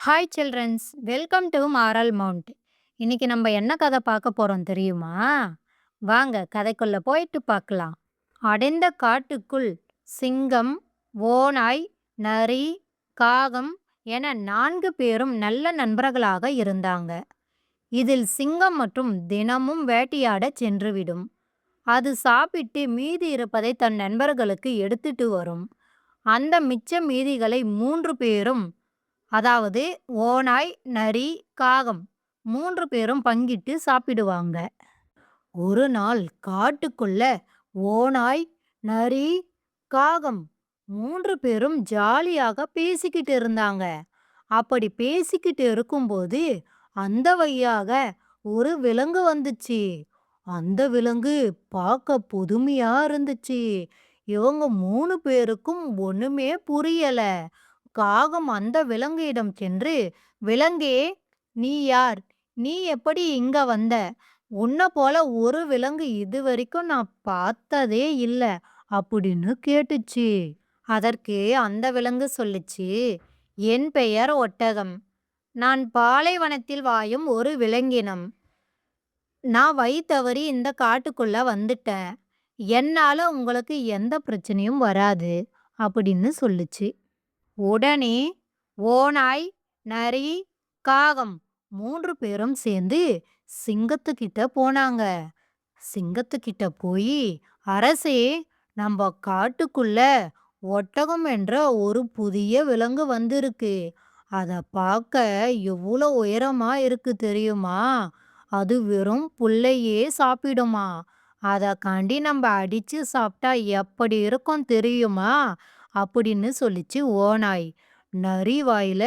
Hi childrens, welcome to moral mount. இன்னைக்கு நம்ம என்ன கதை பார்க்க போறோம் தெரியுமா? வாங்க கதைக்குள்ள போயிட்டு பார்க்கலாம். அடைந்த காட்டுக்குள் சிங்கம், ஓநாய், நரி, காகம் என 4 பேரும் நல்ல நண்பர்களாக இருந்தாங்க. இதில் சிங்கம் மற்றும் தினமும் வேட்டையாட சென்றுவிடும். அது சாப்பிட்டு மீதி இருப்பதை தன் நண்பர்களுக்கு எடுத்துட்டு வரும். அந்த மிச்ச மீதிகளை 3 பேரும், அதாவது ஓநாய், நரி, காகம் 3 பேரும் பங்கிட்டு சாப்பிடுவாங்க. ஒரு நாள் காட்டுக்குள்ள ஓநாய், நரி, காகம் 3 பேரும் ஜாலியாக பேசிக்கிட்டு இருந்தாங்க. அப்படி பேசிக்கிட்டு இருக்கும்போது அந்த வழியாக ஒரு விலங்கு வந்துச்சு. அந்த விலங்கு பார்க்க புதுமையா இருந்துச்சு. இவங்க 3 பேருக்கும் ஒண்ணுமே புரியல. காகம் அந்த விலங்கிடம் சென்று, "விலங்கே, நீ யார்? நீ எப்படி இங்க வந்த? உன்ன போல ஒரு விலங்கு இதுவரைக்கும் நான் பார்த்ததே இல்ல" அப்படின்னு கேட்டுச்சு. அதற்கு அந்த விலங்கு சொல்லுச்சு, "என் பெயர் ஒட்டகம். நான் பாலைவனத்தில் வாழும் ஒரு விலங்கினம். நான் வழி தவறி இந்த காட்டுக்குள்ள வந்துட்டேன். என்னால உங்களுக்கு எந்த பிரச்சனையும் வராது" அப்படின்னு சொல்லுச்சு. உடனே ஓநாய், நரி, காகம் 3 பேரும் சேர்ந்து சிங்கத்துக்கிட்ட போனாங்க. சிங்கத்துக்கிட்ட போய், "அரசே, நம்ம காட்டுக்குள்ள ஒட்டகம் என்ற ஒரு புதிய விலங்கு வந்திருக்கு. அத பார்க்க எவ்வளோ உயரமா இருக்கு தெரியுமா? அது வெறும் புல்லையே சாப்பிடுமா. அத காண்டி நம்ம அடிச்சு சாப்பிட்டா எப்படி இருக்கும் தெரியுமா?" அப்படின்னு சொல்லிச்சு ஓநாய். நரி வாயில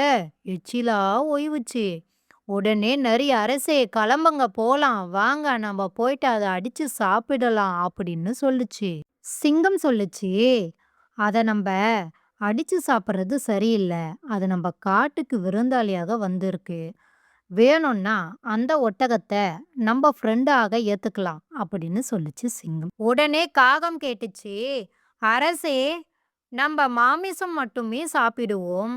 எச்சிலா ஒய்வுச்சு. உடனே நரி, "அரசே, கிளம்புங்க, போலாம் வாங்க, நம்ம போயிட்டு அதை அடிச்சு சாப்பிடலாம்" அப்படின்னு சொல்லுச்சு. சிங்கம் சொல்லுச்சு, "அத நம்ம அடிச்சு சாப்பிட்றது சரியில்லை. அது நம்ம காட்டுக்கு விருந்தாளியாக வந்திருக்கு. வேணும்னா அந்த ஒட்டகத்தை நம்ம ஃப்ரெண்டாக ஏத்துக்கலாம்" அப்படின்னு சொல்லுச்சு சிங்கம். உடனே காகம் கேட்டுச்சு, "அரசே, நம்ம மாமிசம் மட்டுமே சாப்பிடுவோம்.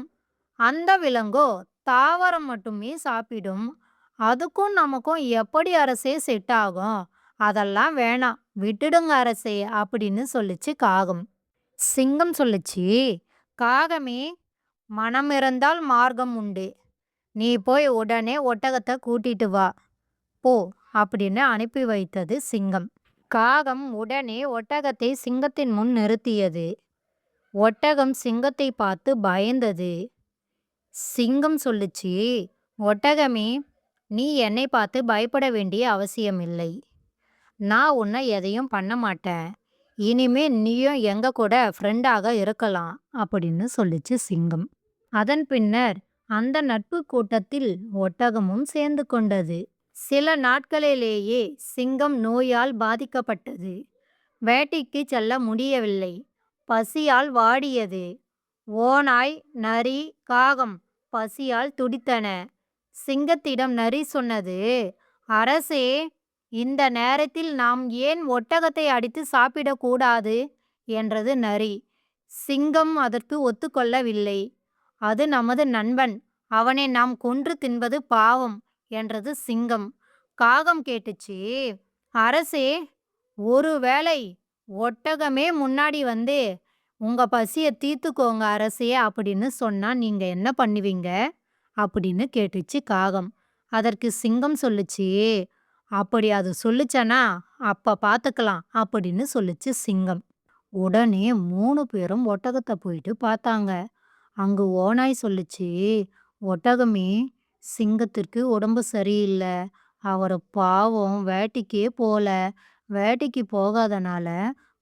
அந்த விலங்கோ தாவரம் மட்டுமே சாப்பிடும். அதுக்கும் நமக்கும் எப்படி அரசே செட் ஆகும்? அதெல்லாம் வேணாம், விட்டுடுங்க அரசே" அப்படின்னு சொல்லுச்சு காகம். சிங்கம் சொல்லுச்சு, "காகமே, மனம் இருந்தால் மார்க்கம் உண்டு. நீ போய் உடனே ஒட்டகத்தை கூட்டிட்டு வா, போ" அப்படின்னு அனுப்பி வைத்தது சிங்கம். காகம் உடனே ஒட்டகத்தை சிங்கத்தின் முன் நிறுத்தியது. ஒட்டகம் சிங்கத்தை பார்த்து பயந்தது. சிங்கம் சொல்லுச்சு, "ஒட்டகமே, நீ என்னை பார்த்து பயப்பட வேண்டிய அவசியமில்லை. நான் உன்னை எதையும் பண்ண மாட்டேன். இனிமே நீயும் எங்க கூட ஃப்ரெண்டாக இருக்கலாம்" அப்படின்னு சொல்லுச்சு சிங்கம். அதன் பின்னர் அந்த நட்பு கூட்டத்தில் ஒட்டகமும் சேர்ந்து கொண்டது. சில நாட்களிலேயே சிங்கம் நோயால் பாதிக்கப்பட்டது. வேட்டைக்கு செல்ல முடியவில்லை. பசியால் வாடியது. ஓநாய், நரி, காகம் பசியால் துடித்தன. சிங்கத்திடம் நரி சொன்னது, "அரசே, இந்த நேரத்தில் நாம் ஏன் ஒட்டகத்தை அடித்து சாப்பிடக்கூடாது?" என்றது நரி. சிங்கம் அதற்கு ஒத்துக்கொள்ளவில்லை. "அது நமது நண்பன். அவனை நாம் கொன்று தின்பது பாவம்" என்றது சிங்கம். காகம் கேட்டுச்சு, "அரசே, ஒருவேளை ஒட்டகமே முன்னாடி வந்து, 'உங்க பசிய தீர்த்துக்கோங்க அரசே' அப்படின்னு சொன்னா நீங்க என்ன பண்ணுவீங்க?" அப்படின்னு கேட்டுச்சு காகம். அதற்கு சிங்கம் சொல்லுச்சு, "அப்படி அது சொல்லுச்சனா, அப்ப பார்த்துக்கலாம்" அப்படின்னு சொல்லுச்சு சிங்கம். உடனே 3 பேரும் ஒட்டகத்தை போயிட்டு பார்த்தாங்க. அங்கு ஓநாய் சொல்லுச்சு, "ஒட்டகமே, சிங்கத்திற்கு உடம்பு சரியில்லை. அவரு பாவம் வேட்டைக்கே போல. வேட்டைக்கு போகாதனால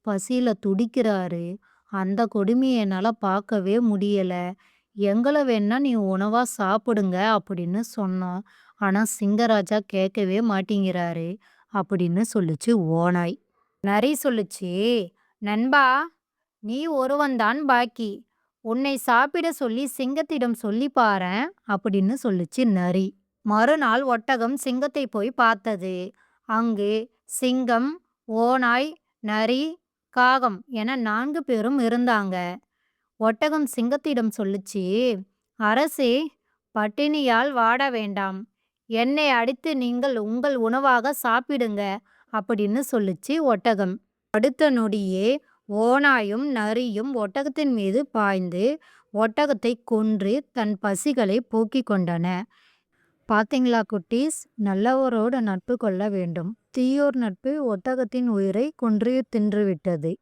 பசியில துடிக்கிறாரு. அந்த கொடுமையை என்னால பார்க்கவே முடியல. எங்கள வேணா நீ உணவா சாப்பிடுங்க" அப்படின்னு சொன்னோம். ஆனா சிங்கராஜா கேட்கவே மாட்டேங்கிறாரு அப்படின்னு சொல்லுச்சு ஓநாய். நரி சொல்லுச்சு, "நண்பா, நீ ஒருவன்தான் பாக்கி. உன்னை சாப்பிட சொல்லி சிங்கத்திடம் சொல்லி பாரேன்" அப்படின்னு சொல்லுச்சு நரி. மறுநாள் ஒட்டகம் சிங்கத்தை போய் பார்த்தது. அங்கு சிங்கம், ஓநாய், நரி, காகம் என 4 பேரும் இருந்தாங்க. ஒட்டகம் சிங்கத்திடம் சொல்லுச்சு, "அரசே, பட்டினியால் வாட வேண்டாம். என்னை அடித்து நீங்கள் உங்கள் உணவாக சாப்பிடுங்க அப்படின்னு சொல்லுச்சு ஒட்டகம். அடுத்த நொடியே ஓநாயும் நரியும் ஒட்டகத்தின் மீது பாய்ந்து ஒட்டகத்தை கொன்று தன் பசிகளை போக்கிக் கொண்டன. பாத்தீங்களா குட்டீஸ், நல்லவரோட நட்பு கொள்ள வேண்டும். தீயோர் நட்பு ஒட்டகத்தின் உயிரை கொன்று தின்றுவிட்டது.